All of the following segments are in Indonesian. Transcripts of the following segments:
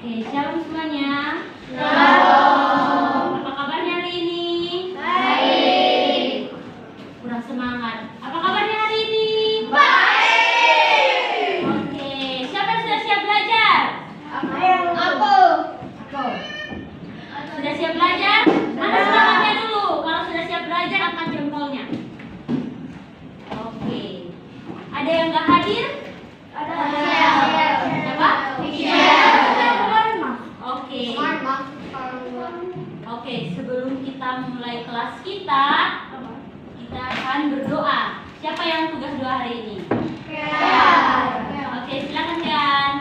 Oke, shalom semuanya. Shalom. Apa kabarnya hari ini? Baik. Kurang semangat. Apa kabarnya hari ini? Baik. Oke, siapa yang sudah siap belajar? Aku. Sudah siap belajar? Mana semangatnya dulu? Kalau sudah siap belajar, angkat jempolnya. Oke. Ada yang nggak hadir? Ada. Siapa? Oke. Oke, sebelum kita mulai kelas kita akan berdoa. Siapa yang tugas doa hari ini? Oke, silakan Kian.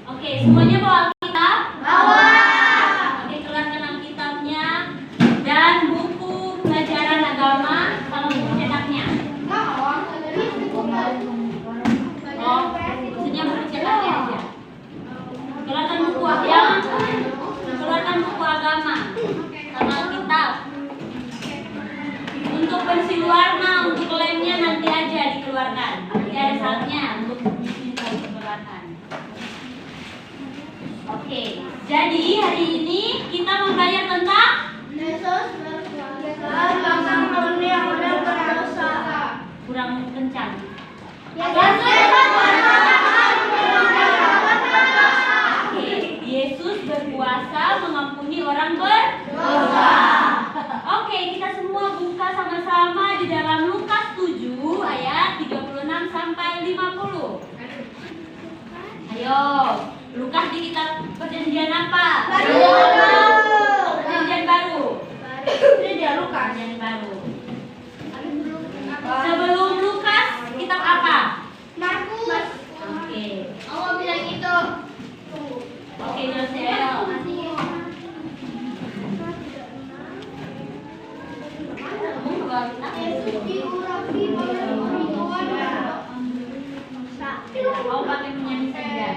Oke, semuanya bawa Alkitab? Bawa. Oke, keluarkan Alkitabnya dan buku pelajaran agama kalau buku cetaknya. Oh, maksudnya buku cetaknya aja. Keluarkan buku yang keluarkan buku agama sama Alkitab. Untuk pensil warna, untuk lemnya nanti aja dikeluarkan. Nanti ada saltnya untuk dikeluarkan. Oke, jadi hari ini kita mau belajar tentang kurang kencang. Oke, Yesus berkuasa mengampuni orang berdosa. Oke, kita semua buka sama-sama di dalam Lukas 7 ayat 36 sampai 50. Ayo, Lukas di kitab Perjanjian apa? Perjanjian Baru. Perjanjian Baru. Sebelum Lukas, kitab apa? Oke. Oke, Josel. Kamu bawa kitab? Kau pakai penyanyi saja.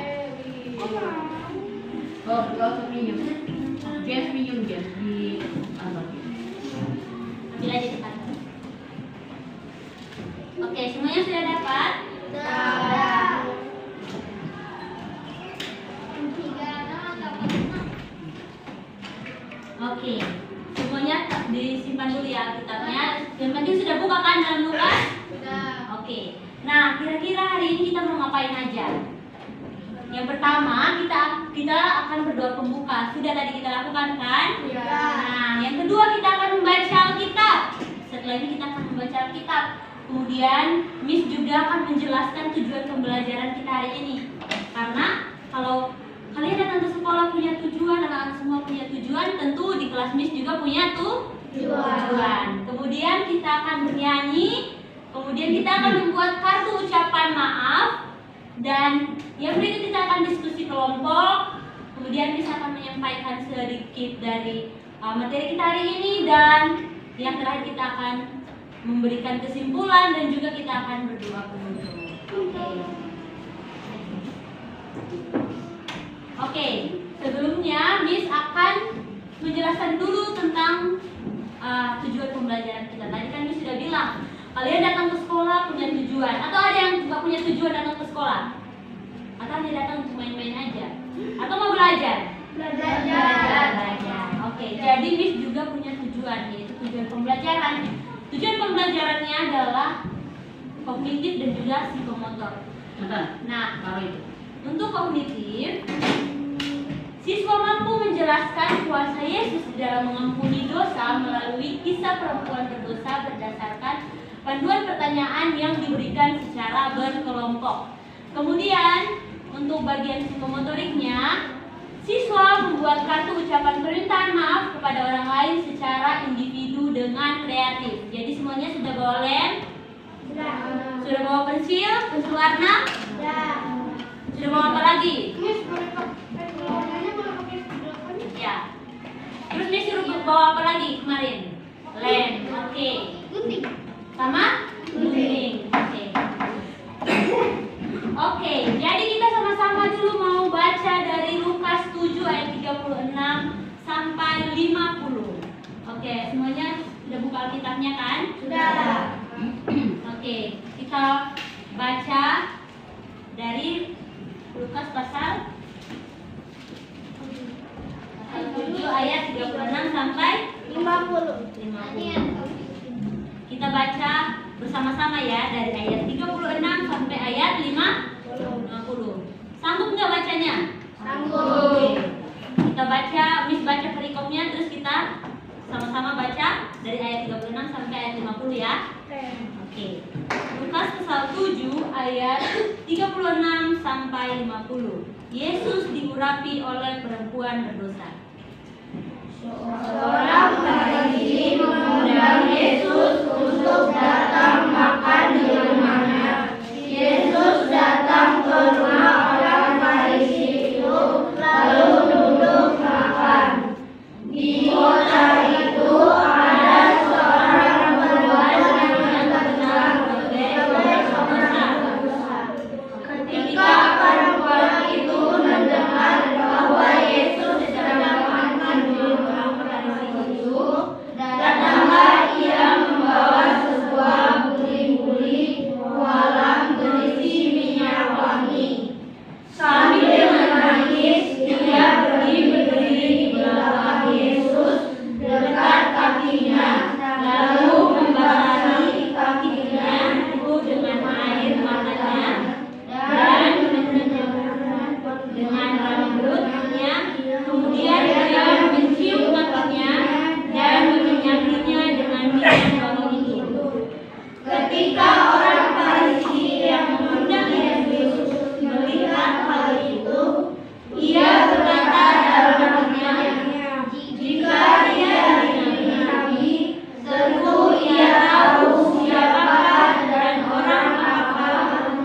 Ambil aja depan. Oke, semuanya sudah dapat? Oke, semuanya disimpan dulu ya kitabnya. Yang penting sudah buka kan dalam Lukas? Oke. Nah, kira-kira hari ini kita mau ngapain aja? Yang pertama, kita akan berdoa pembuka. Sudah tadi kita lakukan kan? Nah, yang kedua kita akan membaca Alkitab. Setelah ini kita akan membaca Alkitab. Kemudian Miss juga akan menjelaskan tujuan pembelajaran kita hari ini. Karena kalau kalian datang ke sekolah punya tujuan, anak-anak semua punya tujuan, tentu di kelas Miss juga punya tujuan. Kemudian kita akan bernyanyi. Kemudian kita akan membuat kartu ucapan maaf. Dan yang berikut kita akan diskusi kelompok. Kemudian bisa akan menyampaikan sedikit dari materi kita hari ini. Dan yang terakhir kita akan memberikan kesimpulan. Dan juga kita akan berdoa penutup. Oke, sebelumnya Miss akan menjelaskan dulu tentang tujuan pembelajaran kita. Tadi kan Miss sudah bilang kalian datang ke sekolah punya tujuan. Atau ada yang nggak punya tujuan datang ke sekolah? Atau hanya datang untuk main-main aja? Atau mau belajar? Belajar. Oke, jadi Miss juga punya tujuan, yaitu tujuan pembelajaran. Tujuan pembelajarannya adalah kognitif dan juga psikomotor. Nah, untuk kognitif, siswa mampu menjalankan menjelaskan kuasa Yesus di dalam mengampuni dosa melalui kisah perempuan berdosa berdasarkan panduan pertanyaan yang diberikan secara berkelompok. Kemudian, untuk bagian psikomotoriknya, siswa membuat kartu ucapan permintaan maaf kepada orang lain secara individu dengan kreatif. Jadi semuanya sudah bawa lem? Sudah bawa pensil warna? Sudah bawa apa lagi? Ya. Terus Miss suruh bawa apa lagi kemarin? Lem. Oke. Sama? Gunting. Oke. Oke, jadi kita sama-sama dulu mau baca dari Lukas 7 ayat 36 sampai 50. Oke, semuanya sudah buka Alkitabnya kan? Sudah. Oke, kita baca dari Lukas pasal 7 ayat 36 sampai 50. Kita baca bersama-sama ya dari ayat 36 sampai ayat 50. Sanggup nggak bacanya? Sanggup. Kita baca, Miss baca perikopnya, terus kita sama-sama baca dari ayat 36 sampai ayat 50 ya. Oke. Lukas pasal 7 ayat 36 sampai 50. Yesus diurapi oleh perempuan berdosa. Seorang Farisi mengundang Yesus untuk datang makan di rumahnya. Yesus datang ke rumah orang Farisi itu, lalu duduk makan. Di kota itu ada seorang perempuan yang terkenal sebagai berdosa. Ketika perempuan itu mendengar bahwa Yesus sedang makan di rumah Farisi itu, datanglah ia membawa sebuah buli-buli walang berisi minyak wangi. Sambil menangis, dia pergi berdiri di belakang Yesus dekat kakinya, lalu membasahi kakinya itu dengan air matanya dan menyentuhnya dengan rambutnya. Kemudian dia mencium kakinya dan meminyakinya dengan minyak wangi itu. Ketika orang Farisi yang mengundang Yesus melihat hal itu, ia berkata dalam hatinya, jika dia diminyaki, tentu ia tahu siapakah dan orang apa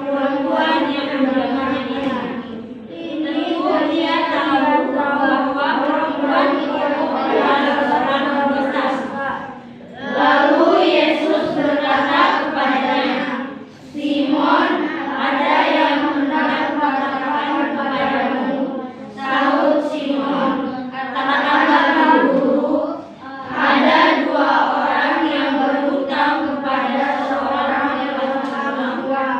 perempuan yang menjamahnya ini. Tentu dia tahu bahwa perempuan itu adalah seorang berdosa. Lalu Yesus berkata kepadanya, Simon, ada yang hendak kukatakan kepadamu. Sahut Simon, katakanlah Guru. Ada dua orang yang berhutang kepada seorang yang berhutang.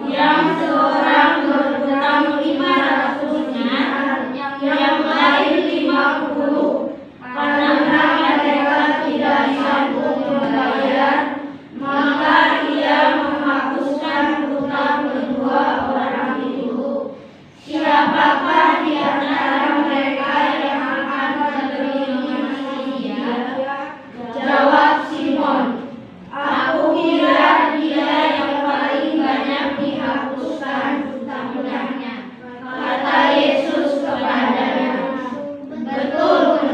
Yang seorang berhutang 500 dinar, yang lain 50. Karena mereka tidak sanggup membayar, maka ia menghapuskan hutang kedua orang itu. Siapakah di antara mereka yang akan melunasi dia? Jawab Simon, aku kira dia yang paling banyak dihapuskan hutang-hutangnya. Kata Yesus kepadanya, betul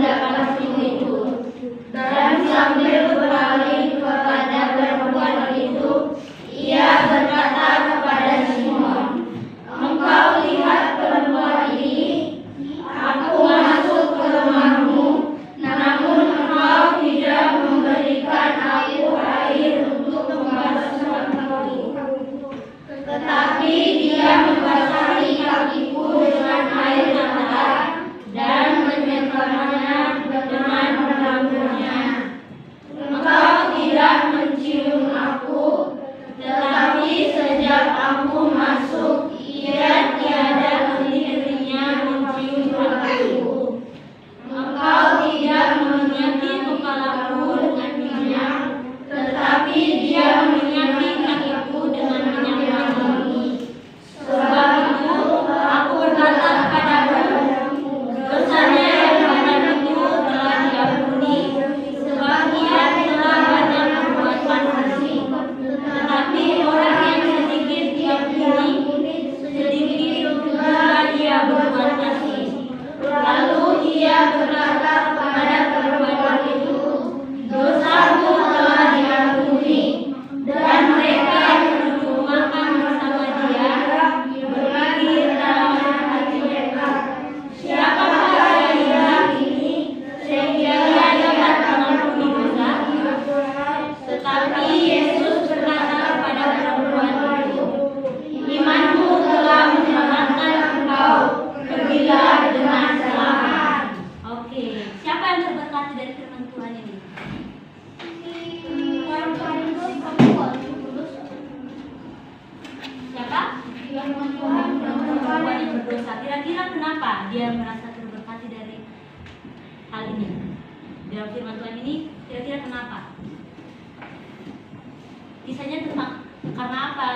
ini. Dalam firman Tuhan ini kira-kira kenapa? Kisahnya tentang karena apa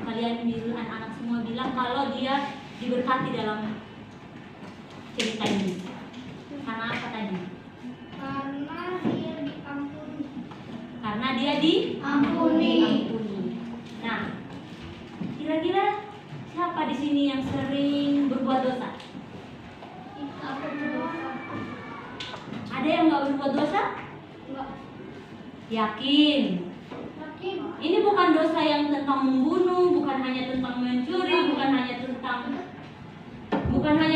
kalian anak-anak semua bilang kalau dia diberkati dalam cerita ini? Karena apa tadi? Karena dia diampuni. Karena dia diampuni. Nah, kira-kira siapa di sini yang sering berbuat dosa? Kita berdoa. Ada yang nggak berbuat dosa? Enggak. Yakin? Yakin. Ini bukan dosa yang tentang membunuh, bukan hanya tentang mencuri, bukan hanya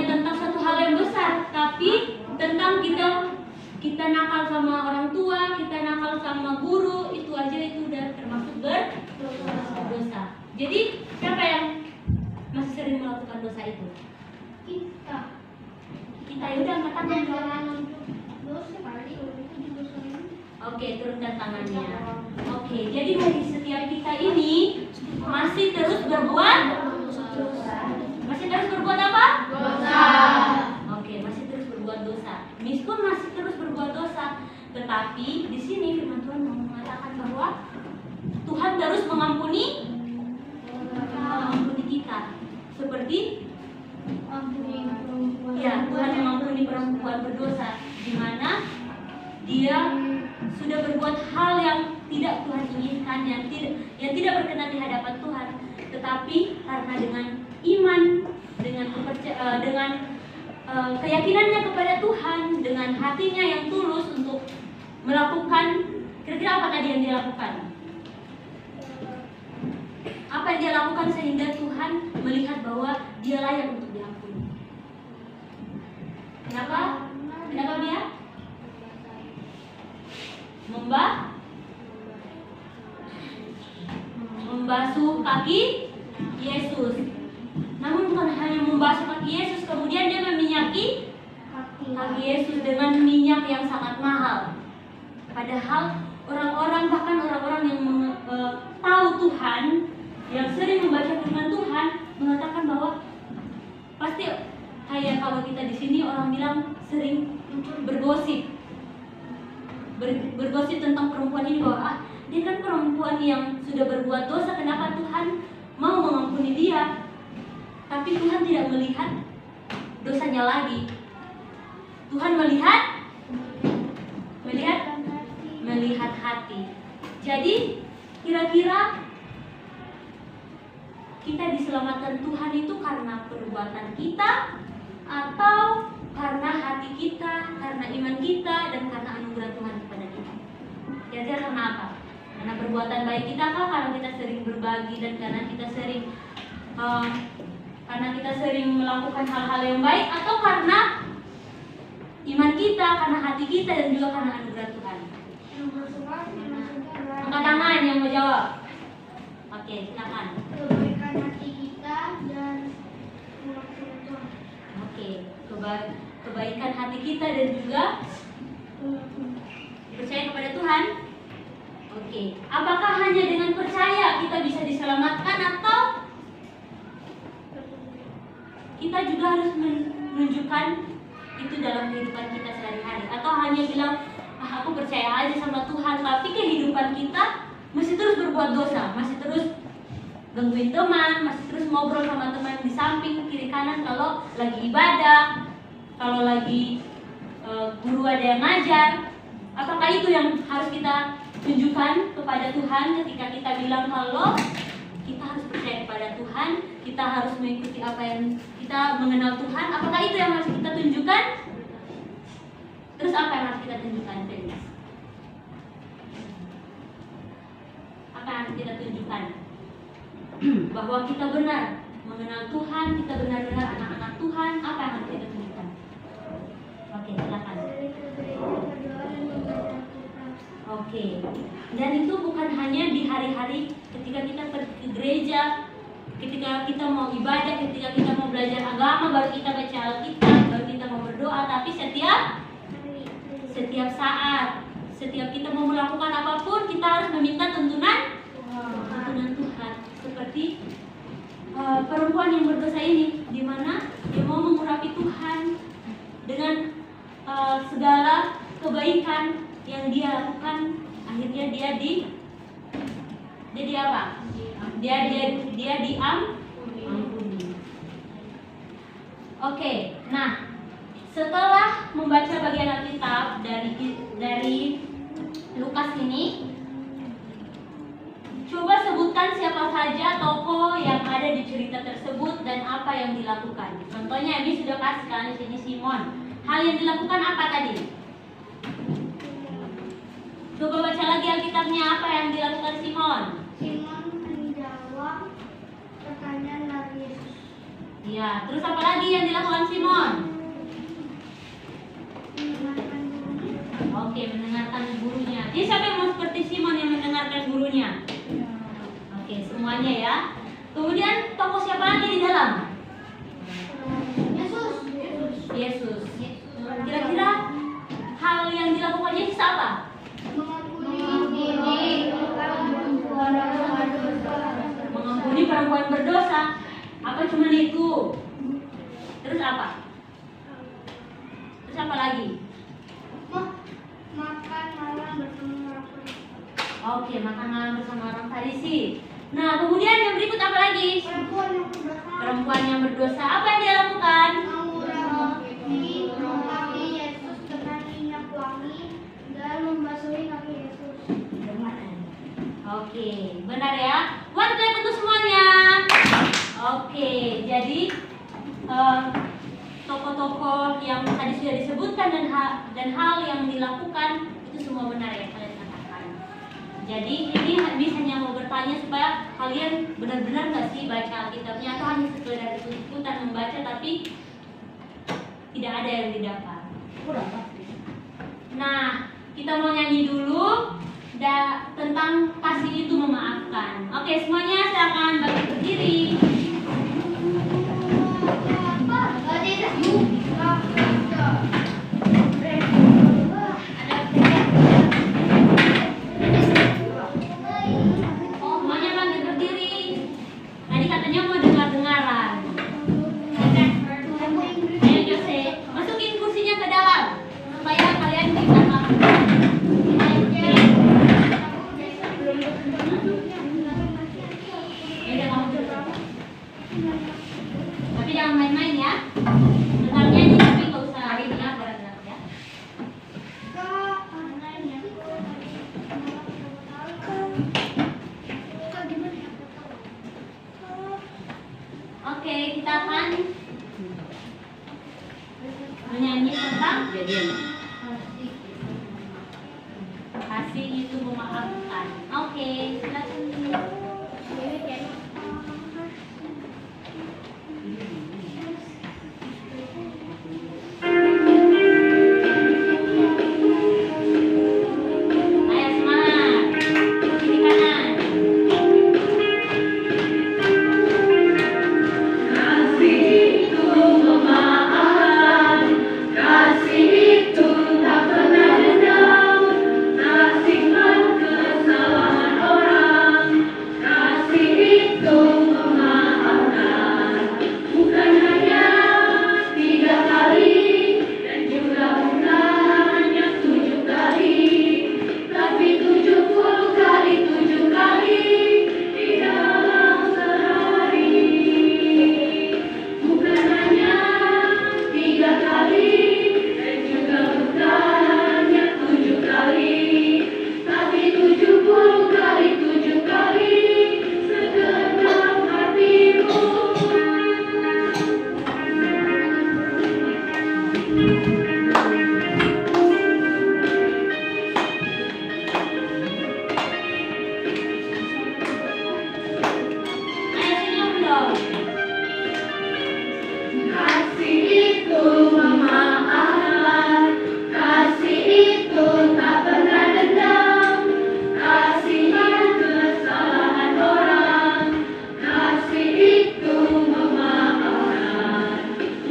tentang satu hal yang besar, tapi tentang kita nakal sama orang tua, kita nakal sama guru, itu aja itu udah termasuk berdosa. Jadi siapa yang masih sering melakukan dosa itu? Kita. Kita udah angkat tangan. Jangan untuk dosa kali itu juga sering. Oke, turunkan tangannya. Oke, jadi dari setiap kita ini masih terus berbuat Dosa. Masih terus berbuat apa? Dosa. Oke, masih terus berbuat dosa. Miskun masih terus berbuat dosa. Tetapi di sini firman Tuhan mengatakan bahwa Tuhan terus mengampuni kita. Seperti Ampuni perempuan. ya, Tuhan mengampuni perempuan berdosa di mana dia sudah berbuat hal yang tidak Tuhan inginkan, yang tidak berkenan di hadapan Tuhan. Tetapi karena dengan iman, dengan keyakinannya kepada Tuhan, dengan hatinya yang tulus untuk melakukan, kira-kira apa tadi yang dia lakukan? Apa yang dia lakukan sehingga Tuhan melihat bahwa dia layak untuk diampuni? Kenapa? Kenapa dia? Membasuh kaki Yesus. Namun bukan hanya membasuh kaki Yesus, kemudian dia meminyaki kaki Yesus dengan minyak yang sangat mahal. Padahal bahkan orang-orang yang tahu Tuhan, yang sering membaca firman Tuhan, mengatakan bahwa pasti kayak kalau kita di sini orang bilang sering bergosip. Bergosip tentang perempuan ini bahwa dia kan perempuan yang sudah berbuat dosa, kenapa Tuhan mau mengampuni dia? Tapi Tuhan tidak melihat dosanya lagi. Tuhan melihat hati. Jadi kira-kira kita diselamatkan Tuhan itu karena perbuatan kita atau karena hati kita, karena iman kita, dan karena anugerah Tuhan kepada kita? Kira-kira karena apa? Karena perbuatan baik kita kah? Karena kita sering berbagi dan karena kita sering melakukan hal-hal yang baik, atau karena iman kita, karena hati kita, dan juga karena anugerah Tuhan? Angkat tangan yang mau jawab. Oke, silakan. Kebaikan hati kita dan melakukan Tuhan. Oke, kebaikan hati kita dan juga percaya kepada Tuhan. Oke, apakah hanya dengan percaya kita bisa diselamatkan, atau kita juga harus menunjukkan itu dalam kehidupan kita sehari-hari? Atau hanya bilang, aku percaya aja sama Tuhan, tapi kehidupan kita masih terus berbuat dosa, masih terus gangguin teman, masih terus ngobrol sama teman di samping, kiri kanan kalau lagi ibadah, kalau lagi guru ada yang ngajar. Apakah itu yang harus kita tunjukkan kepada Tuhan ketika kita bilang kalau kita harus percaya kepada Tuhan, kita harus mengikuti apa yang kita mengenal Tuhan? Apakah itu yang harus kita tunjukkan? Terus apa yang harus kita tunjukkan, Felix? Apa yang harus kita tunjukkan? Bahwa kita benar mengenal Tuhan, kita benar-benar anak-anak Tuhan. Apa yang harus kita tunjukkan? Oke, silakan. Oke, dan itu bukan hanya di hari-hari ketika kita pergi ke gereja, ketika kita mau ibadah, ketika kita mau belajar agama, baru kita baca Alkitab, baru kita mau berdoa, tapi setiap saat, setiap kita mau melakukan apapun, kita harus meminta tuntunan Tuhan. Seperti perempuan yang berdosa ini, di mana dia mau mengurapi Tuhan dengan segala kebaikan yang dia lakukan, akhirnya dia di apa? Dia diampuni. Oke, nah setelah membaca bagian Alkitab dari Lukas ini, coba sebutkan siapa saja tokoh yang ada di cerita tersebut dan apa yang dilakukan. Contohnya ini sudah kasih kan di sini Simon. Hal yang dilakukan apa tadi? Coba baca lagi Alkitabnya, apa yang dilakukan Simon? Simon menjawab pertanyaan dari Yesus. Ya, terus apa lagi yang dilakukan Simon? Mendengarkan gurunya. Oke, mendengarkan gurunya. Jadi siapa yang mau seperti Simon yang mendengarkan gurunya? Oke, semuanya ya. Kemudian tokoh siapa lagi di dalam? Yesus. Kira-kira hal yang dilakukan Yesus apa? Mengampuni perempuan berdosa. Apa cuma itu? Terus apa? Terus apa lagi? Makan malam bersama orang Farisi. Oke, makan malam bersama orang Farisi. Nah, kemudian yang berikut apa lagi? Perempuan yang berdosa. Apa yang dia lakukan? Kaki Yesus dengan minyak wangi dan membasuhi kaki Yesus. Oke, benar ya. One clap untuk semuanya. Oke, jadi tokoh-tokoh yang tadi sudah disebutkan dan hal yang dilakukan itu semua benar ya kalian katakan. Jadi ini hanya mau bertanya supaya kalian benar-benar nggak sih baca Alkitabnya atau hanya sekedar ikut-ikutan membaca tapi tidak ada yang didapat. Nah, kita mau nyanyi dulu tentang kasih itu memaafkan. Oke, semuanya silakan bangkit berdiri. Semuanya bangkit berdiri. Tadi katanya mau dengar-dengaran. Ayo Jose, masukin kursinya ke dalam supaya kalian bisa paham. Tapi jangan main-main ya. Dengar nyanyi tapi nggak usah ini ya, gerak-gerak ya. Oke, kita akan menyanyi tentang kasih itu memaafkan. Oke, silakan.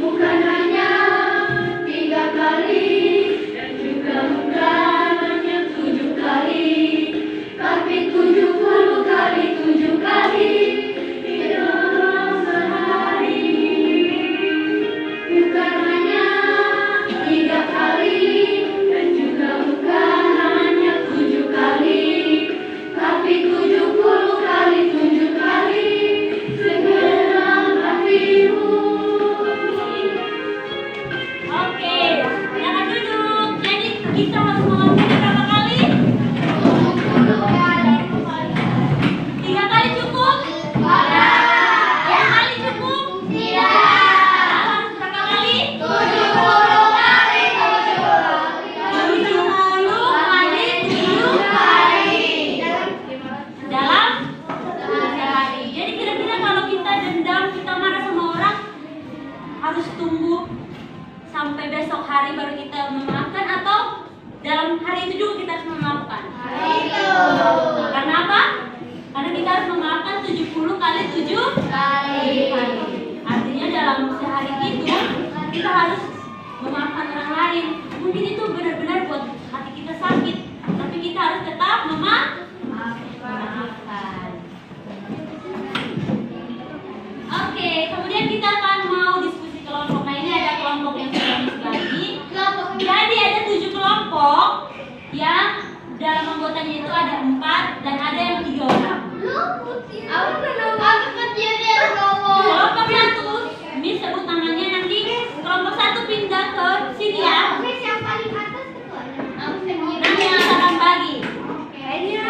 Bukan hanya 3 kita harus mengulangi berapa kali? 3 kali cukup? Yang kali cukup? Harus berapa kali? 70 kali 7 kali dalam sehari. Jadi kira-kira kalau kita dendam, kita marah sama orang, harus tunggu sampai besok hari baru kita memaafkan, atau dalam hari itu juga kita harus memaafkan? Karena apa? Karena kita harus memaafkan 70 kali 7 kali. Artinya dalam sehari itu kita harus memaafkan orang lain. Mungkin itu benar-benar buat hati kita sakit, tapi kita harus tetap memaafkan. Oke, kemudian kita akan mau diskusi kelompok. Nah, ini ada kelompok yang sudah dibagi. Jadi ada 7 kelompok yang dalam anggotanya itu ada 4 dan ada yang 3 orang. Kelompok 1, Miss sebut namanya, nanti kelompok 1 pindah ke sini ya. Nanti yang akan bagi.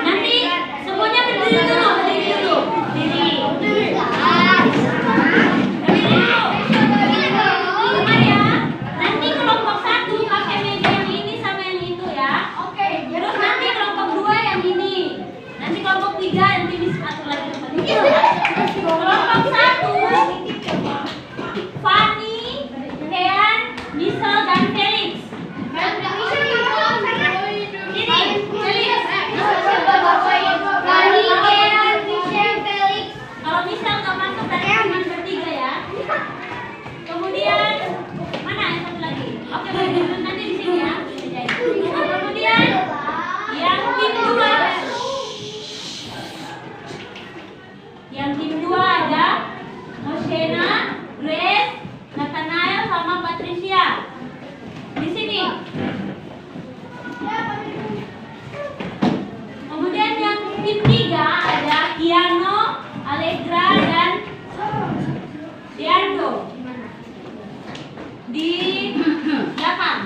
Nanti semuanya berdiri dulu, berdiri dulu. Berdiri. Dengar ya. Nanti kelompok 1 pakai meja yang ini sama yang itu ya. Terus nanti kelompok 2 yang ini. Nanti kelompok 3 nanti Miss atur lagi tempat itu. Kelompok 1 Fanny, Kean, Misal dan Felix. Ini Felix. Kalau Misal nggak masuk dari cuma bertiga ya. Kemudian mana yang satu lagi? Oke, baik, nanti di sini ya. Kemudian yang tim 2. Yang tim 2 ada Moshena, Grace, Nathanael sama Patricia. Di sini. Kemudian yang tim 3 ada Kiano, Allegra dan Diando. Di belakang.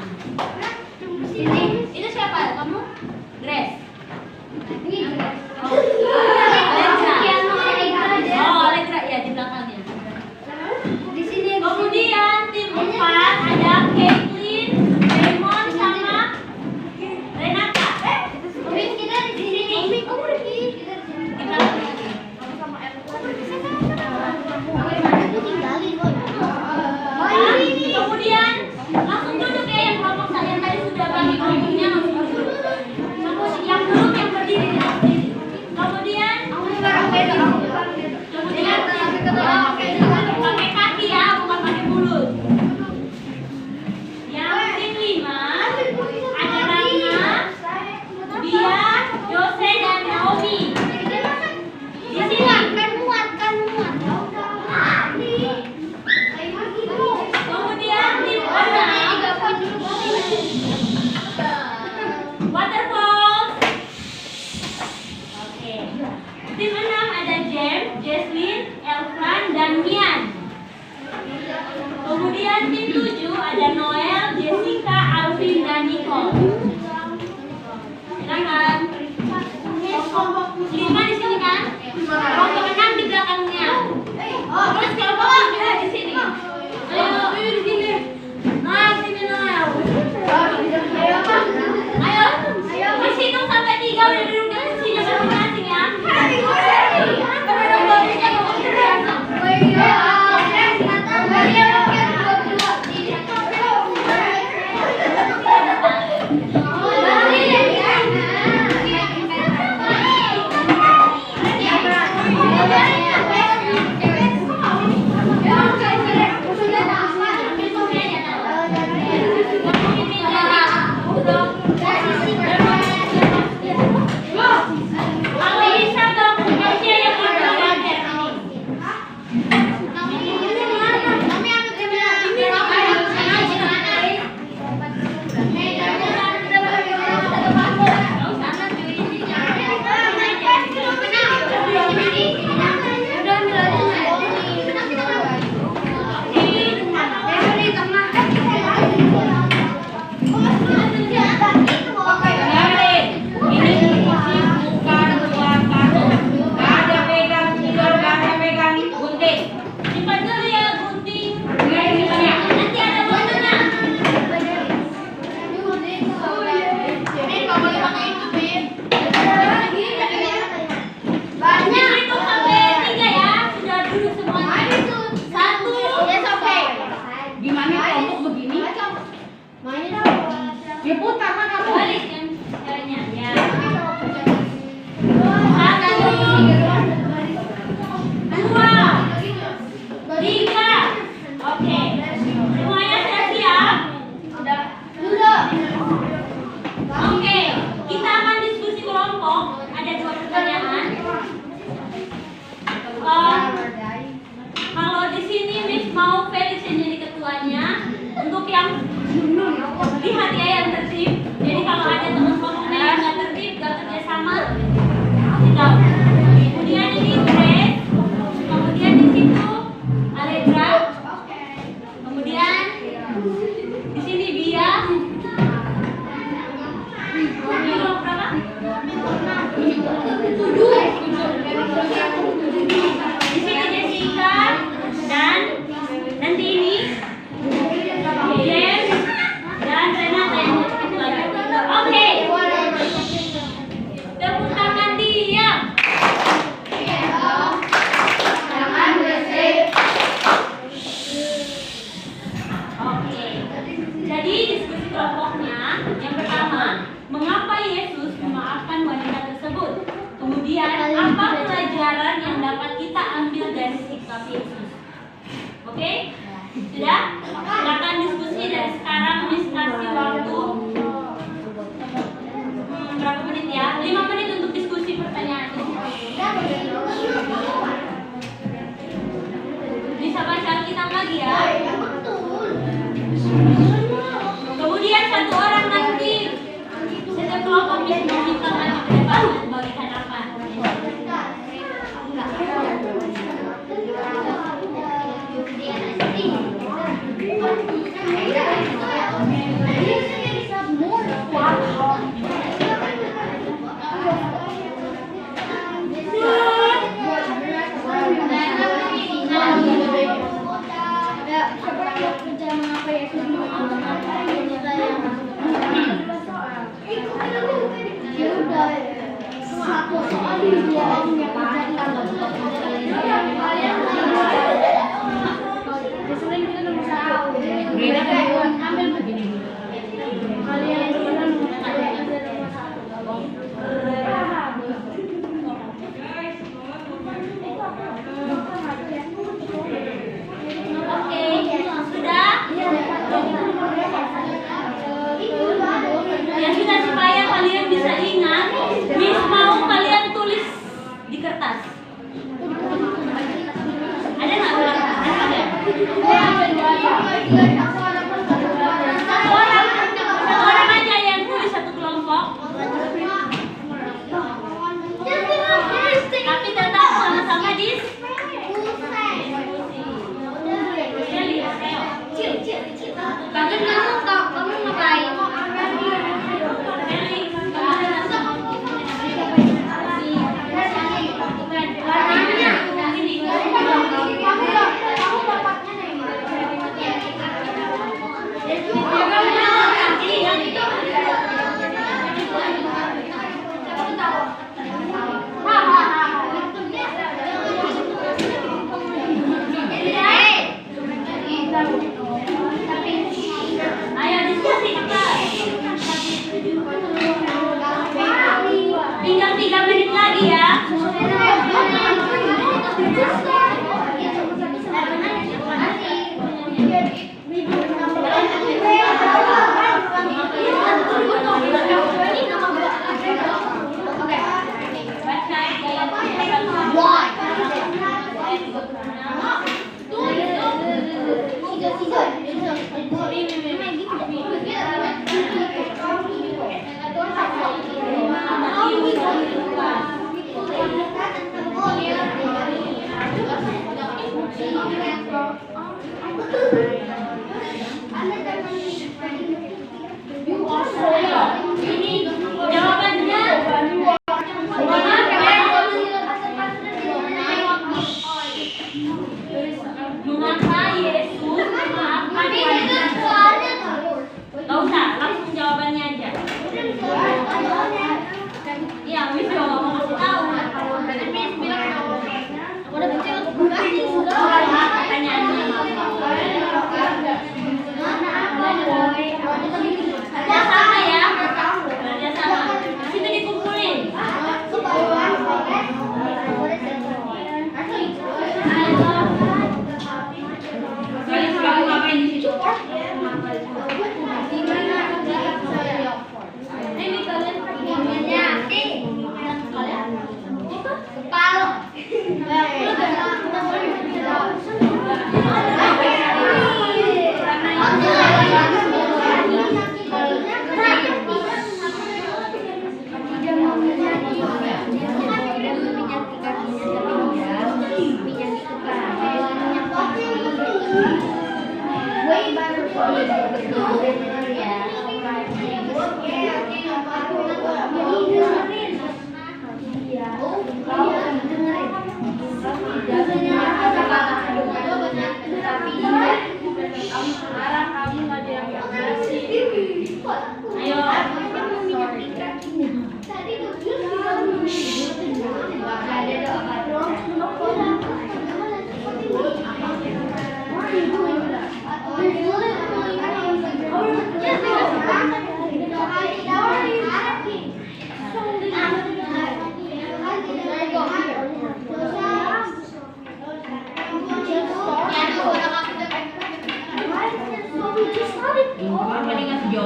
Itu siapa? Kamu? Grace. Allegra ya di belakangnya. Kemudian tim 4 ada Caitlin, Raymond sama Renata. Kita di sini. Di belakang. Kemudian langsung duduk ya yang kelompok saya tadi sudah bagi kelompok Ya putar mah kamu. Balik yang caranya. Ya. Satu, dua, tiga. Oke. Semuanya sudah siap? Oke. Kita akan diskusi kelompok. Ada 2 pertanyaan. Kalau di sini Miss mau Felix yang jadi ketuanya. Untuk yang lihat ya yang tertib. Jadi kalau ada teman-teman yang nggak tertib, nggak kerjasama, tidak. Kemudian ini Grace, kemudian di situ Allegra, kemudian di sini Bia. Milo berapa? 7. Di sini Jessica dan nanti ini James dan Renata yang jadi ketuanya. Oke. Tepuk tangan diam. Oke. Jadi diskusi kelompoknya yang pertama, mengapa Yesus memaafkan wanita tersebut? Kemudian apa pelajaran yang dapat kita ambil dari sikap Yesus? Oke? Sudah? Silakan diskusi dan sekarang Miss kasih waktu berapa menit ya? 5 menit untuk diskusi pertanyaan ini. Bisa baca Alkitab lagi ya? Kemudian 1 orang nanti setiap kelompok Miss meminta maju ke depan dan membagikan apa?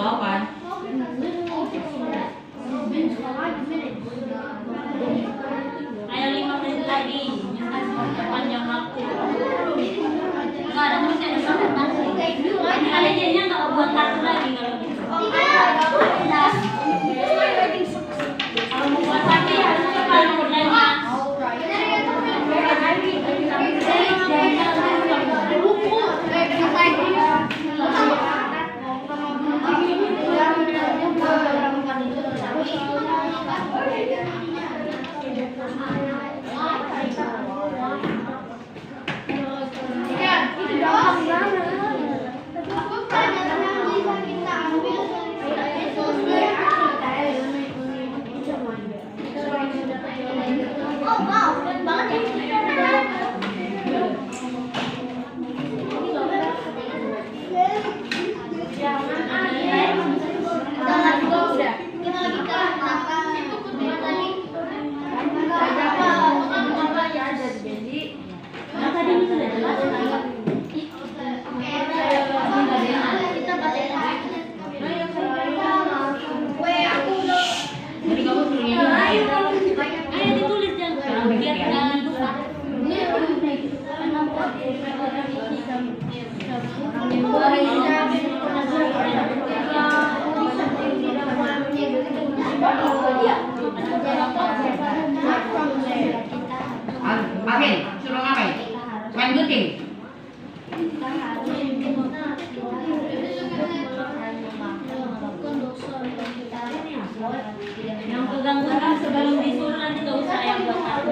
jawaban. Ayo 5 menit lagi. Panjang waktu. Enggak ada masih ada presentasi. Nanti kalian jadinya nggak buat kartu lagi kalau gitu. Kalau mau buat kartu ya harus coba nomor lainnya. Amin, suruh ngapain? Main gunting. Yang pegang-pegang sebelum disuruh nanti nggak usah yang buat kartu.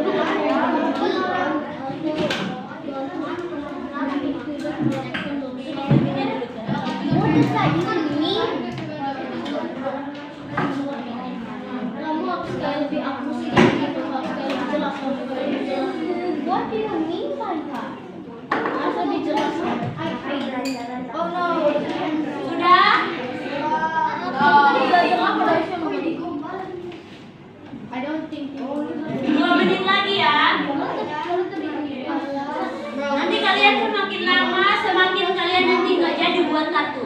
What do you mean by that? Masa dijelaskan? Oh no. Sudah? I don't think 2 menit lagi ya. Nanti kalian semakin lama, semakin kalian nanti nggak jadi buat kartu.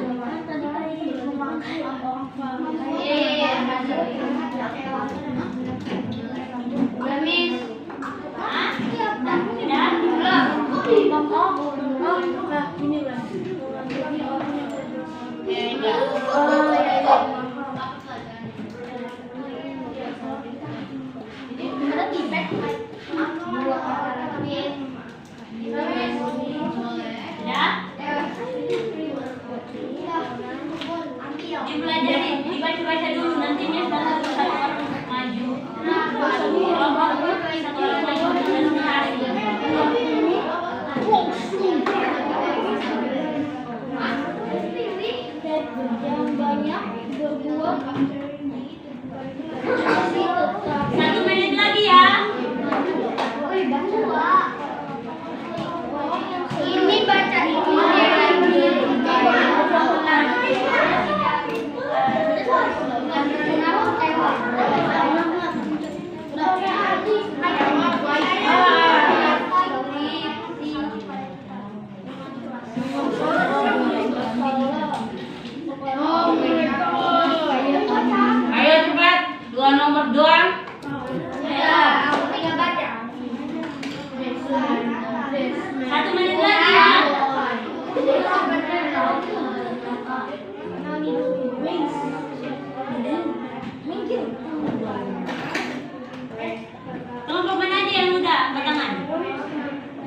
Dibaca dulu nanti Miss bantu satu orang maju. Satu orang maju presentasi. yang banyak berbuah 1 menit lagi ya. Ini baca ini Ayo cepat, 2 nomor doang. aku tinggal baca. 1 menit lagi ya. Kelompok mana aja yang udah batangan?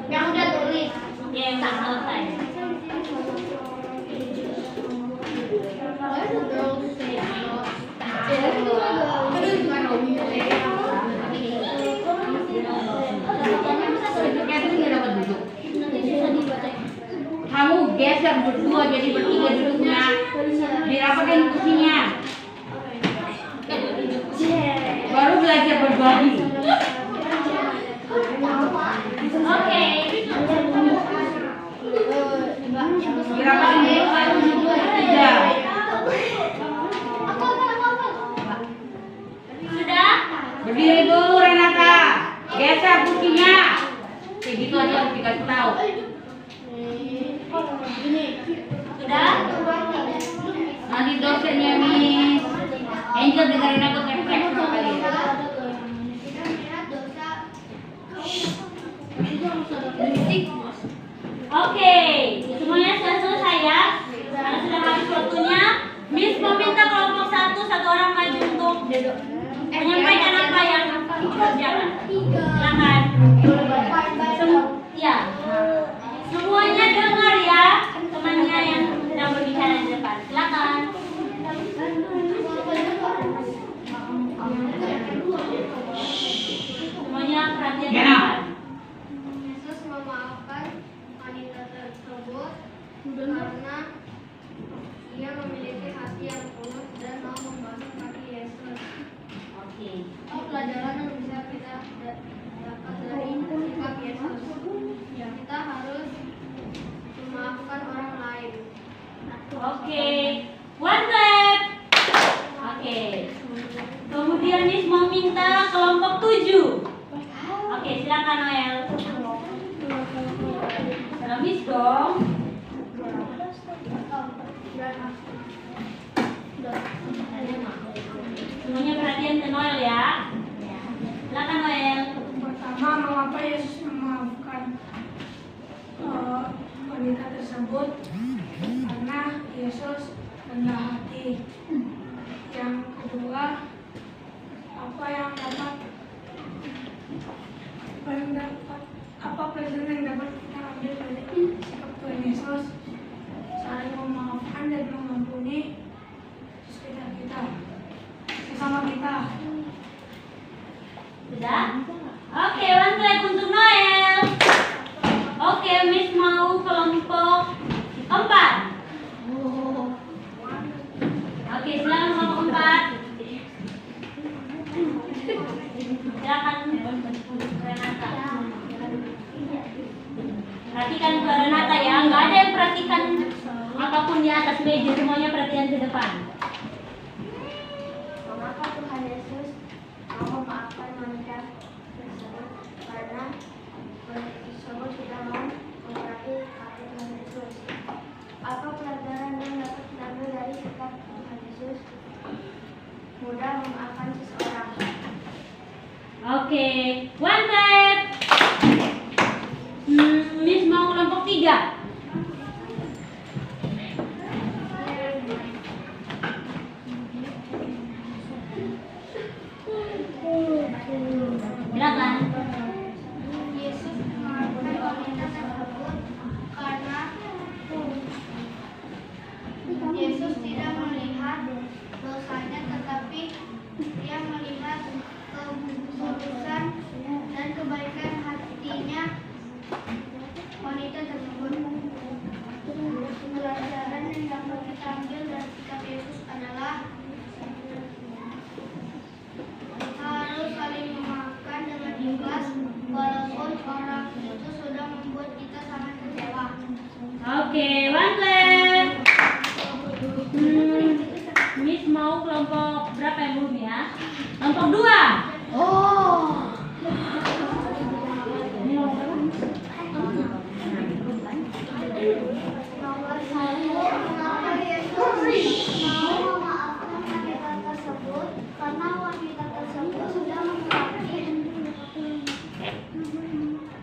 Yang udah tulis. Ya, yang udah selesai. Kamu geser berdua jadi bertiga duduknya. Dirapatin kursinya. Baru belajar berbagi. Oke. Dirapatin dulu baru duduk bertiga. Sudah? Berdiri dulu Renata. Geser kursinya. Kayak gitu aja harus dikasih tahu. Sudah? Nanti dong dosennya Miss Angel, dengerin aku refleks sama kalian. Oke, semuanya sudah selesai ya. Karena sudah habis waktunya, Miss meminta kelompok satu orang maju untuk menyampaikan apa yang dikerjakan. Silakan. Ya, semuanya dengar ya temannya yang sedang berbicara di depan. Silakan. Semuanya perhatian dengar. Yesus memaafkan wanita tersebut karena ia memiliki hati yang tulus dan mau membasuh kaki Yesus. Oke. Pelajaran yang bisa kita dapat dari sikap Yesus. Kita harus memaafkan orang lain. Oke. One clap. Oke. Kemudian Miss mau minta kelompok 7. Oke, silakan Noel. Salam Miss dong. Semuanya perhatian ke Noel ya. Silakan Noel. Pertama, mengapa Yesus memaafkan wanita tersebut? Karena Yesus rendah hati. Yang kedua, apa pelajaran yang dapat kita ambil dari sikap Tuhan Yesus? Saling memaafkan dan mengampuni sekitar kita, sesama kita. Sudah? Oke, one clap untuk Noel. Oke, Miss mau kelompok 4. Oke, silakan kelompok 4. Silakan Renata. Perhatikan ke Renata ya, nggak ada yang perhatikan apapun di atas meja, semuanya perhatian ke depan. Mengapa Tuhan Yesus mau memaafkan wanita tersebut? Karena wanita tersebut sudah mau mengurapi kaki Tuhan Yesus. Apa pelajaran yang dapat kita ambil dari sikap Tuhan Yesus? Mudah memaafkan seseorang. Oke, one clap. Miss mau kelompok 3. Silakan. Yesus memaafkan wanita tersebut karena Yesus tidak melihat dosanya, tetapi Dia melihat ketulusan dan kebaikan hatinya wanita tersebut. Pelajaran yang dapat kita ambil dari sikap Yesus adalah harus saling memaafkan dengan ikhlas walaupun orang itu sudah membuat kita sangat kecewa. Oke, one clap. Miss mau kelompok berapa yang belum ya? Kelompok 2. Nomor 1, mengapa Yesus mau memaafkan wanita tersebut? Karena wanita tersebut sudah mengurapi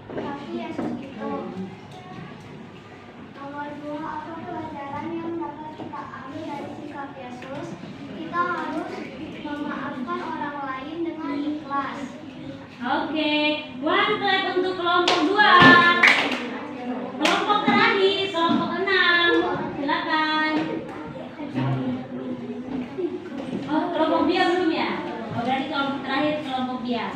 kaki Yesus itu. Nomor 2, apa pelajaran yang dapat kita ambil dari sikap Yesus? Kita harus memaafkan orang lain dengan ikhlas. Oke, one clap untuk kelompok 2. Kelompok terakhir, kelompok 6. Silakan. Oh, kelompok Bia belum ya? Oh, berarti kelompok terakhir kelompok Bia.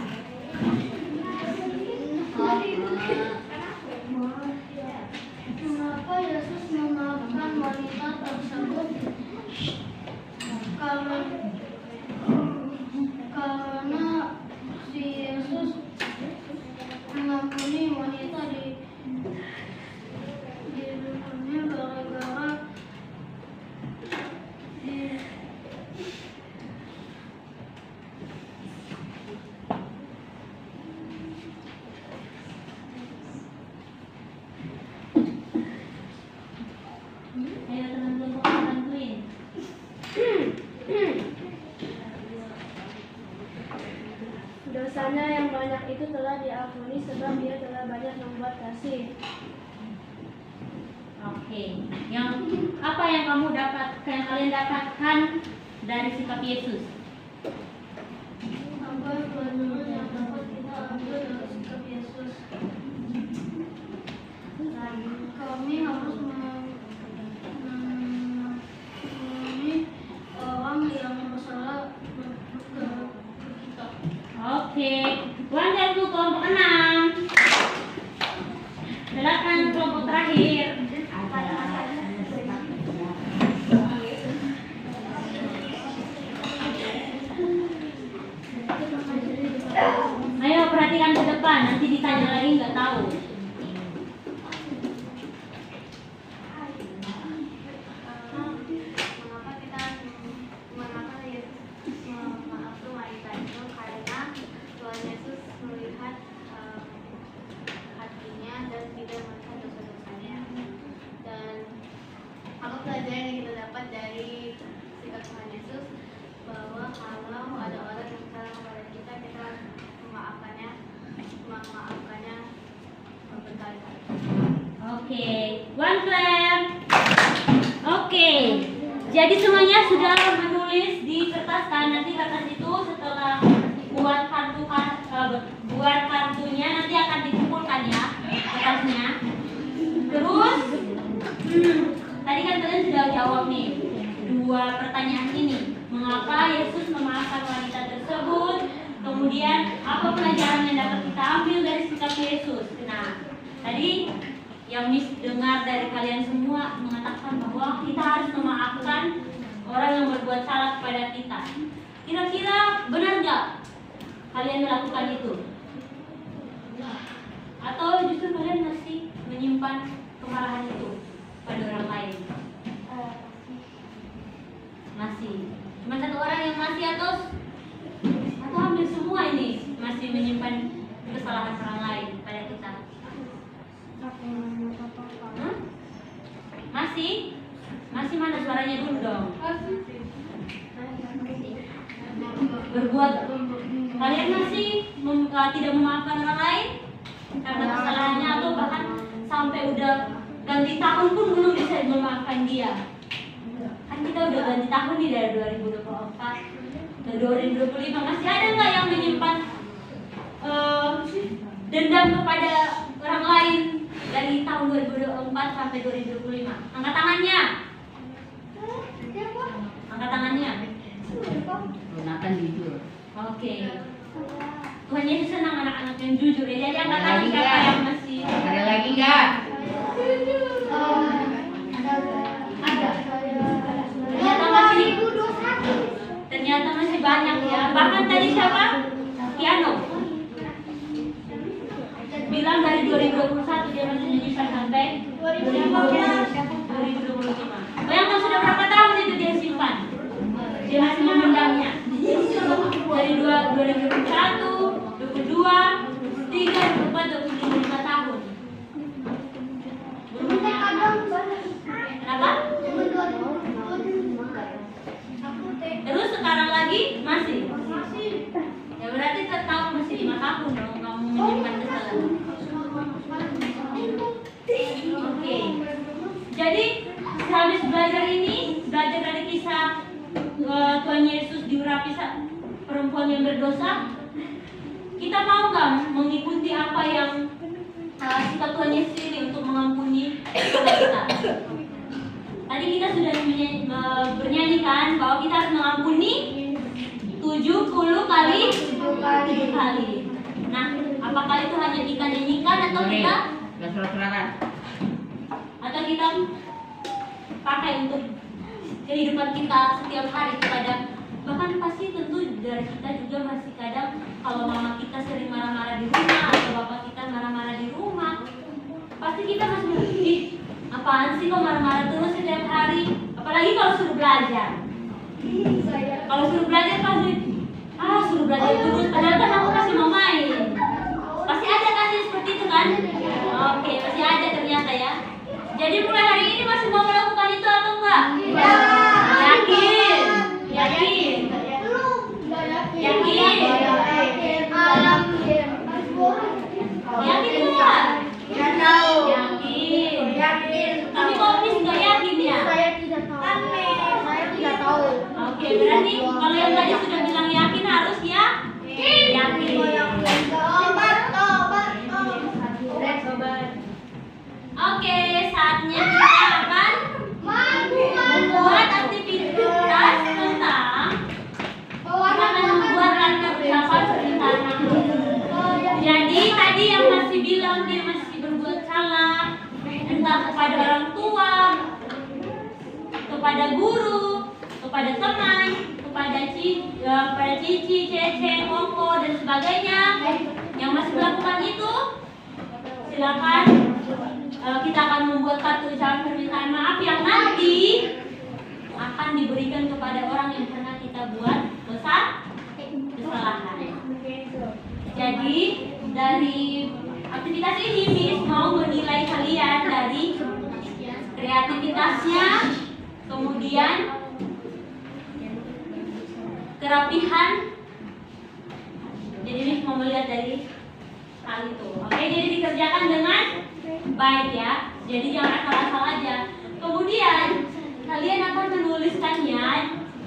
Mengapa Yesus memaafkan wanita tersebut? Karena si Yesus mengampuni wanita di dunia gara-gara Ayo teman-teman bantuin. Dosanya yang banyak itu telah diampuni sebab dia telah banyak membuat kasih. Oke. Yang apa yang kalian dapatkan dari sikap Yesus? Apa yang dapat kita ambil dari sikap Yesus? Kami harus mengampuni orang yang bersalah ke kita. Oke. Lanjut dulu kelompok 6. Silakan kelompok terakhir. Ayo perhatikan ke depan, nanti ditanya lagi nggak tahu. Mengapa Yesus memaafkan wanita itu? Karena Tuhan Yesus melihat hatinya dan tidak melihat dosa-dosanya. Dan apa pelajaran yang kita dapat dari sikap Tuhan Yesus, bahwa kalau ada orang yang salah kepada kita, kita memaafkannya berkali-kali. Oke, one clap. Oke, jadi semuanya sudah menulis di kertas kan? Nanti kertas itu setelah buat kartunya nanti akan dikumpulkan ya kertasnya. Terus, tadi kan kalian sudah jawab nih 2 pertanyaan ini. Mengapa Yesus memaafkan wanita tersebut? Kemudian apa pelajaran yang dapat kita ambil dari sikap Yesus? Nah, tadi yang Miss dengar dari kalian semua mengatakan bahwa kita harus memaafkan orang yang berbuat salah kepada kita. Kira-kira benar nggak kalian melakukan itu? Atau justru kalian masih menyimpan kemarahan itu pada orang lain? Masih. Cuma 1 orang yang masih atau hampir semua ini masih menyimpan kesalahan orang lain pada kita? Masih mana suaranya dulu dong? Berbuat kalian masih tidak memaafkan orang lain karena kesalahannya, atau bahkan sampai udah ganti tahun pun belum bisa memaafkan dia. Kan kita udah ganti tahun nih dari 2024 ke 2025, masih ada nggak yang menyimpan dendam kepada orang lain dari tahun 2024 sampai 2025? Angkat tangannya. Angkat tangannya. Gunakan jujur. Oke. Tuhan Yesus senang anak-anak yang jujur ya. Jadi angkat tangan Lagi siapa nggak? yang masih Ada lagi nggak? ada. Ternyata masih banyak ya. Bahkan tadi siapa? Kiano bilang dari 2021 dia masih menyimpan sampai 2025. Bayangkan sudah berapa tahun itu dia simpan? Dia masih memendamnya. Dari 2021, 22, 23, 24, 25 tahun. Kenapa? Terus sekarang lagi masih? Ya berarti tetap masih 5 tahun dong kamu menyimpan kesalahan. Oke. Jadi habis belajar dari kisah Tuhan Yesus diurapi perempuan yang berdosa, kita mau nggak mengikuti apa yang sikap Tuhan Yesus ini untuk mengampuni dosa kita? Tadi kita sudah bernyanyikan bahwa kita harus mengampuni 70 kali 7 kali. Nah, apakah itu hanya kita nyanyikan atau kita pakai untuk kehidupan kita setiap hari kepada, bahkan pasti tentu dari kita juga masih kadang kalau mama kita sering marah-marah di rumah atau bapak kita marah-marah di rumah, pasti kita masih berpikir apaan sih kok marah-marah terus setiap hari, apalagi kalau suruh belajar. Kalau suruh belajar pasti suruh belajar terus, padahal kan aku masih mau main. Pasti ada kan seperti itu kan? Oke, masih ada ternyata ya. Jadi mulai hari ini masih mau melakukan itu atau enggak? Yakin? nih, kalau yang tadi sudah bilang yakin harus ya yakin. Oke, saatnya kita akan membuat aktivitas tentang membuat kartu ucapan sederhana. Jadi tadi yang masih bilang dia masih berbuat salah, entah kepada orang tua, kepada guru, kepada teman, kepada cici, cece, koko dan sebagainya yang masih melakukan itu, silakan kita akan membuat kartu ucapan permintaan maaf yang nanti akan diberikan kepada orang yang pernah kita buat kesalahan. Jadi dari aktivitas ini Miss mau menilai kalian dari kreativitasnya, kemudian kerapihan. Jadi Miss mau melihat dari hal itu. Oke, jadi dikerjakan dengan baik ya. Jadi jangan asal-asal aja. Kemudian kalian akan menuliskannya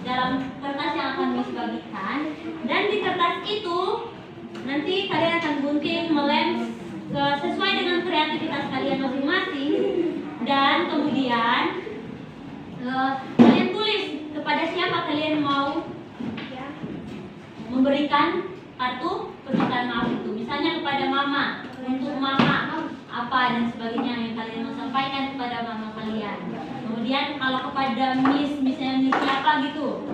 dalam kertas yang akan Miss bagikan, dan di kertas itu nanti kalian akan gunting, melem sesuai dengan kreativitas kalian masing-masing, dan kemudian kalian tulis kepada siapa kalian mau memberikan kartu permintaan maaf itu. Misalnya kepada mama, untuk mama apa dan sebagainya yang kalian mau sampaikan kepada mama kalian. Kemudian kalau kepada misalnya Miss siapa gitu,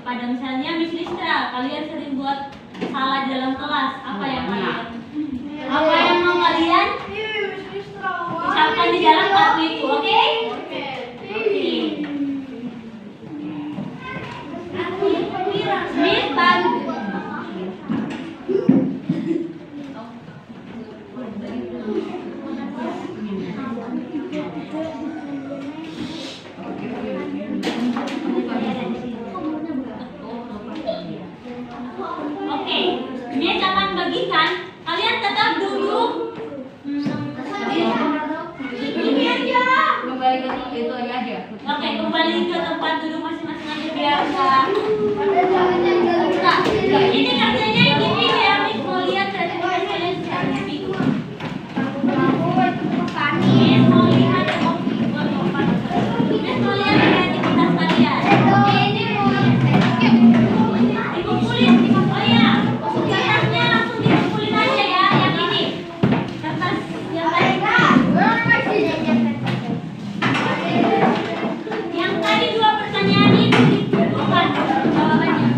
kepada misalnya Miss Listra, kalian sering buat salah dalam kelas, apa yang mau kalian ucapkan di dalam kartu itu, oke? Miss bantu. Oke, Miss akan bagikan. Kalian tetap duduk. Ini aja. Kembali ke itu aja. Oke, kembali ke tempat duduk masing-masing aja biar enggak. Ini kerjanya gini ya, Miss mau lihat kreativitas kalian secara individu. Miss mau lihat kreativitas kalian. Dikumpulin. Oh iya, kertasnya langsung dikumpulin aja ya, yang ini. Kertas yang tadi. Yang tadi 2 pertanyaan itu dikumpulkan jawabannya.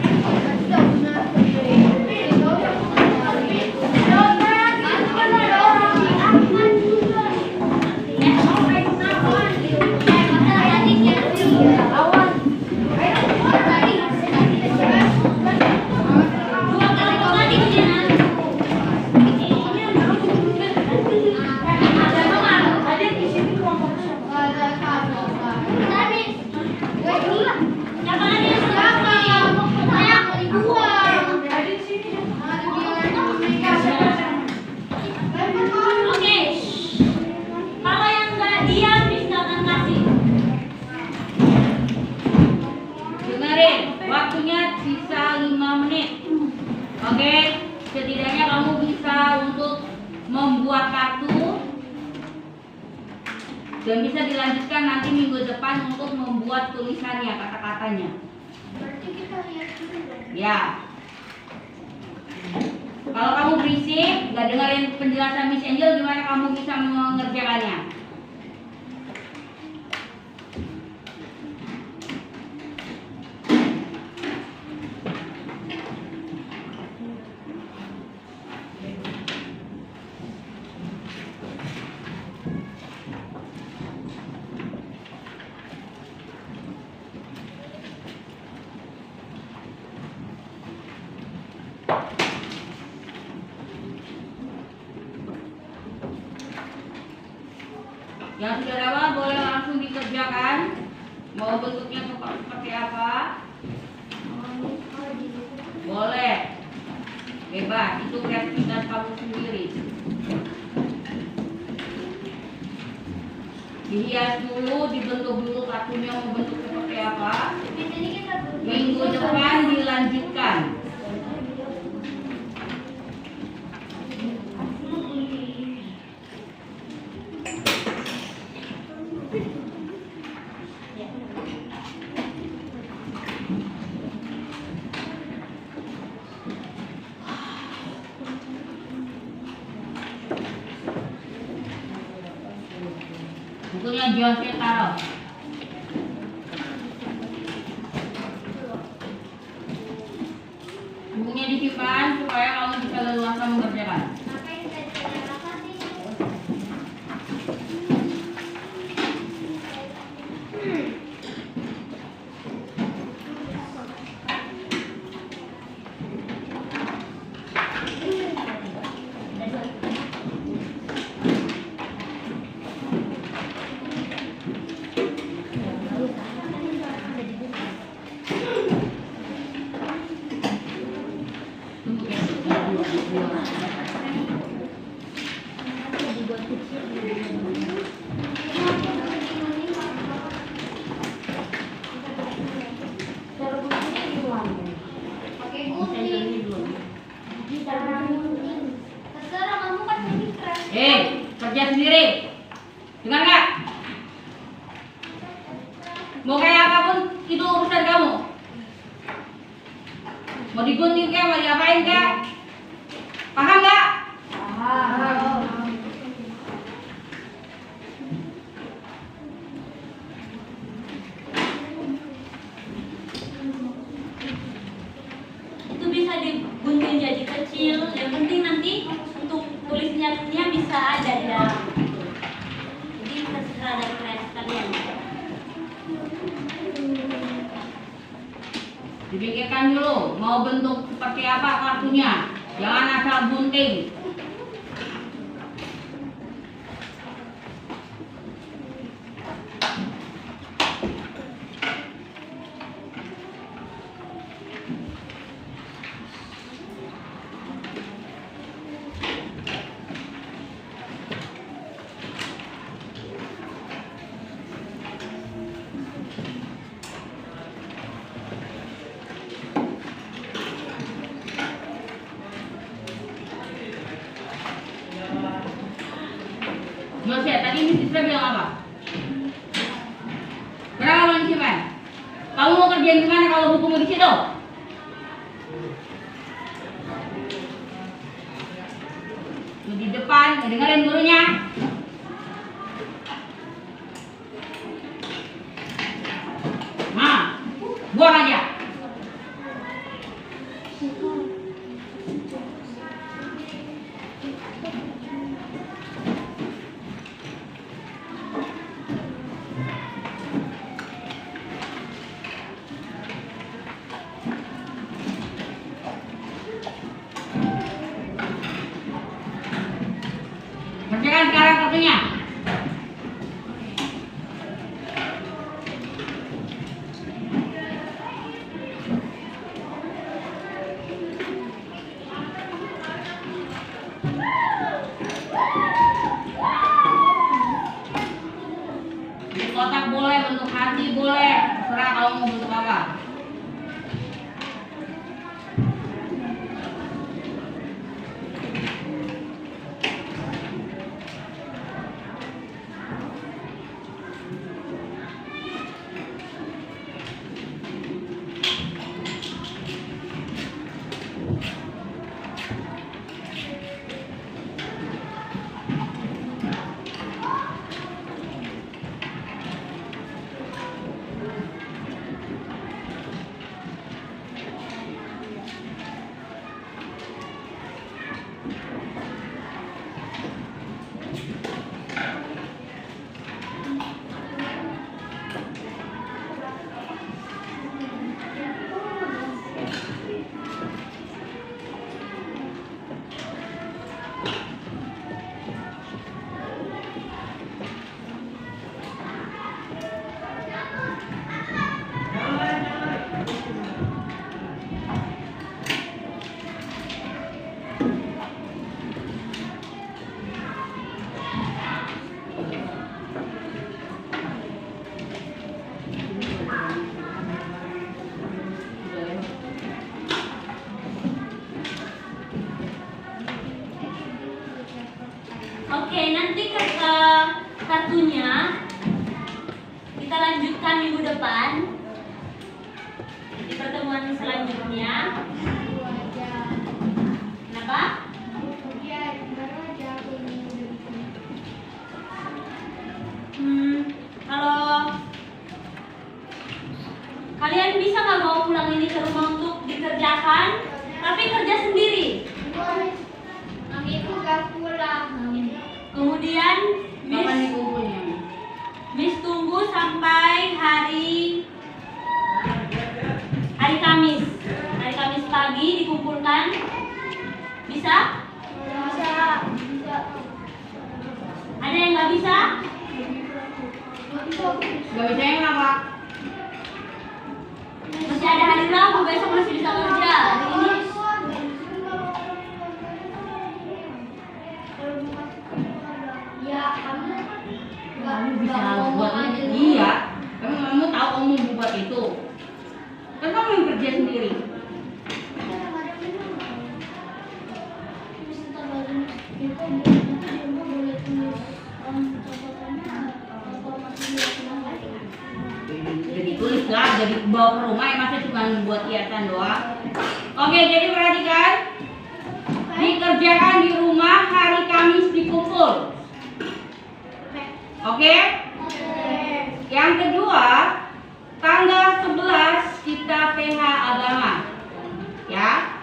Oke, kalau yang nggak diam, Miss nggak akan kasih. Dengerin, waktunya sisa 5 menit. Oke, setidaknya kamu bisa untuk membuat kartu dan bisa dilanjutkan nanti minggu depan untuk membuat tulisannya, kata-katanya. Berarti kita lihat dulu dong. Ya. Kalau kamu berisik, nggak dengerin penjelasan Miss Angel, gimana kamu bisa mengerjakannya? Yang sudah dapat boleh langsung dikerjakan. Mau bentuknya seperti apa? Boleh. Bebas, itu kreativitas kamu sendiri. Dihias dulu, dibentuk dulu kartunya mau bentuk seperti apa. Jadi kita Minggu depan dilanjutkan. Bukunya Jose taruh. Bukunya disimpan supaya kamu bisa leluasa mengerjakan. Kerja sendiri. Dengar nggak? Mau kayak apapun itu urusan kamu. Mau digunting kek, mau diapain kek? Paham nggak? Paham. Itu bisa digunting jadi kecil. Yang penting nanti untuk tulisnya bisa ada di dalam. Jadi terserah dari kreatif kalian. Dipikirkan dulu mau bentuk seperti apa kartunya. Jangan asal gunting. Jose, tadi Miss Isra bilang apa? Berapa kamu disimpan? Kamu mau kerjain gimana kalau bukumu di situ? Di depan, dengerin gurunya. Nah, buang aja. Kerjakan sekarang kartunya. Bentuk kotak boleh, bentuk hati boleh, terserah kamu mau bentuk apa. Oke, nanti ke kartunya kita lanjutkan minggu depan di pertemuan selanjutnya. Kenapa? Kalau kalian bisa nggak bawa pulang ini ke rumah untuk dikerjakan, tapi kerja sendiri. Kemudian Kapan dikumpulnya? Miss tunggu sampai hari Kamis. Hari Kamis pagi dikumpulkan. Bisa? Ada yang nggak bisa? Gak bisa yang apa? Masih ada hari Rabu, besok masih bisa kerja. Hari ini Kamu bisa buat iya. Kamu tahu kamu mau buat itu. Kan kamu yang kerja sendiri. Jadi tulis lah, jadi bawa ke rumah ya masa cuma buat hiasan doang. Oke, jadi perhatikan. Dikerjakan di rumah, hari Kamis dikumpul. Oke? Yang kedua, tanggal 11 kita PH agama. Ya?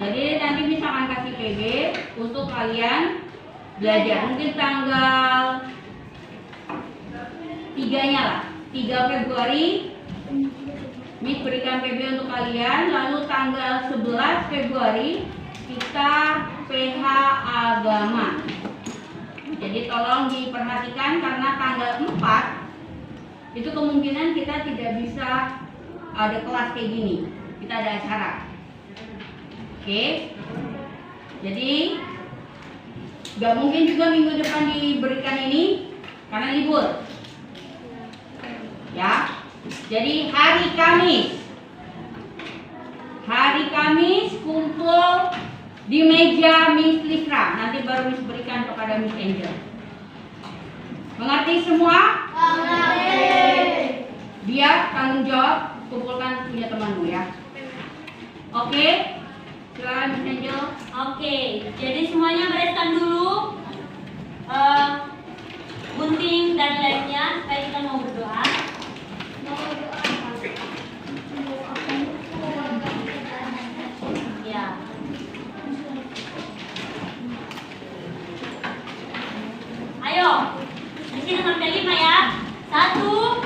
Jadi nanti misalkan kasih PG untuk kalian belajar. Mungkin tanggal 3-nya lah. 3 Februari Miss berikan PB untuk kalian. Lalu tanggal 11 Februari kita PH agama. Jadi tolong diperhatikan karena tanggal 4 itu kemungkinan kita tidak bisa ada kelas kayak gini. Kita ada acara. Oke. Jadi gak mungkin juga minggu depan diberikan ini karena libur. Ya. Jadi hari Kamis. Hari Kamis kumpul di meja Miss Lisra. Nanti baru Miss berikan kepada Miss Angel. Mengerti semua? Biar tanggung jawab kumpulkan punya temanmu ya. Oke? Silakan Miss Angel. Oke, jadi semuanya bereskan dulu gunting dan lemnya supaya kita mau berdoa. Ya. Ayo, di sini sampai 5 ya. 1,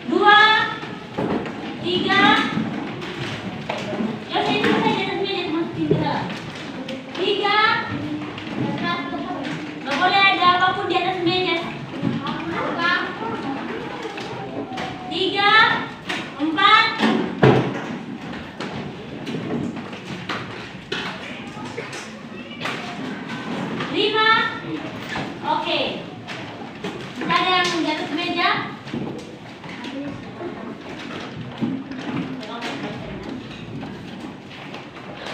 2, 3. Ya sini saya di atas meja masukin ke 3. Nggak boleh ada apapun di atas meja. 3, 4. Oke. Bisa ada yang di atas meja?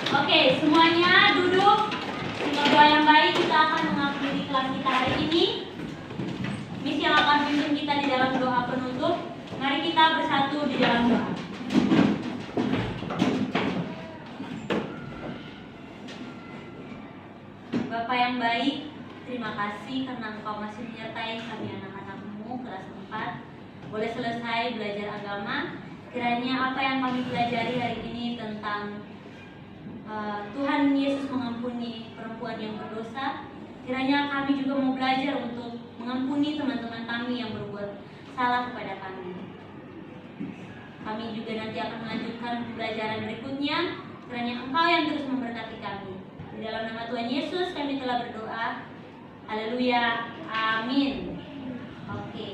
Oke, semuanya duduk. Dengan doa yang baik kita akan mengakhiri kelas kita hari ini. Miss yang akan pimpin kita di dalam doa penutup. Mari kita bersatu di dalam doa. Bapak yang baik, terima kasih karena Engkau masih menyertai kami anak-anak-Mu kelas 4. Boleh selesai belajar agama. Kiranya apa yang kami pelajari hari ini tentang Tuhan Yesus mengampuni perempuan yang berdosa. Kiranya kami juga mau belajar untuk mengampuni teman-teman kami yang berbuat salah kepada kami. Kami juga nanti akan melanjutkan pembelajaran berikutnya. Kiranya Engkau yang terus memberkati kami. Di dalam nama Tuhan Yesus kami telah berdoa. Haleluya. Amin. Oke.